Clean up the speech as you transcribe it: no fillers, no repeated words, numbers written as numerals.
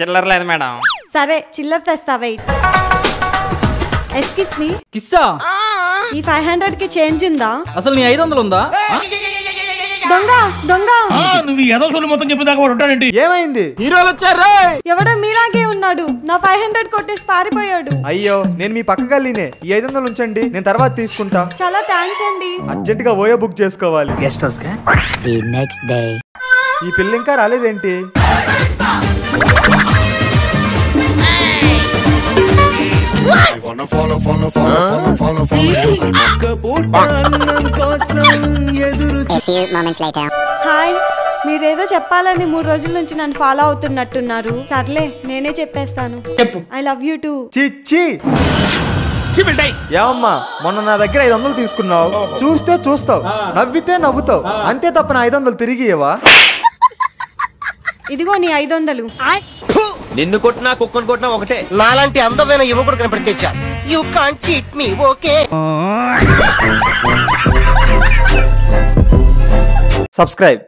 చిల్లర లేదు మేడం. సరే చిల్లర తెస్తా, వెయిట్. ఎక్స్క్యూజ్ మీ, కిస్సా ఈ 500 కి చేంజ్ ఉందా? అసలు నీ 500 ఉందా? దొంగ దొంగ, నువ్వు ఏదో సొల్లు మొత్తం చెప్పేదాకా వాడు ఉంటాడండి. ఏమైంది? హీరోలు వచ్చారు. ఎవడో మీలాగే ఉన్నాడు, నా 500 కొట్టేసి పారిపోయాడు. అయ్యో, నేను మీ పక్క గల్లీనే. ఈ 500 ఉంచండి, నేను తర్వాత తీసుకుంటా. చాలా థ్యాంక్స్ అండి. అర్జెంట్ గా ఓయో బుక్ చేసుకోవాలి. గెస్ట్ హౌస్ కా? The next day. ఈ పిల్ల ఇంకా రాలేదేంటి? హాయ్, మీరేదో చెప్పాలని 3 రోజుల నుంచి నన్ను ఫాలో అవుతున్నట్టున్నారు. సర్లే, నేనే చెప్పేస్తాను. I love you two. చిచ్చి ఏమమ్మా, మొన్న నా దగ్గర 500 తీసుకున్నావు. చూస్తే చూస్తావు, నవ్వితే నవ్వుతావు, అంతే తప్ప నా 500 తిరిగి ఇవ్వవా? ఇదిగో నీ 500. నిన్ను కొట్టినా కుక్కను కొట్టినా ఒకటే. నాలాంటి అందమైన యువకుడు కనిపెట్టించా. You can't cheat me, okay? Subscribe.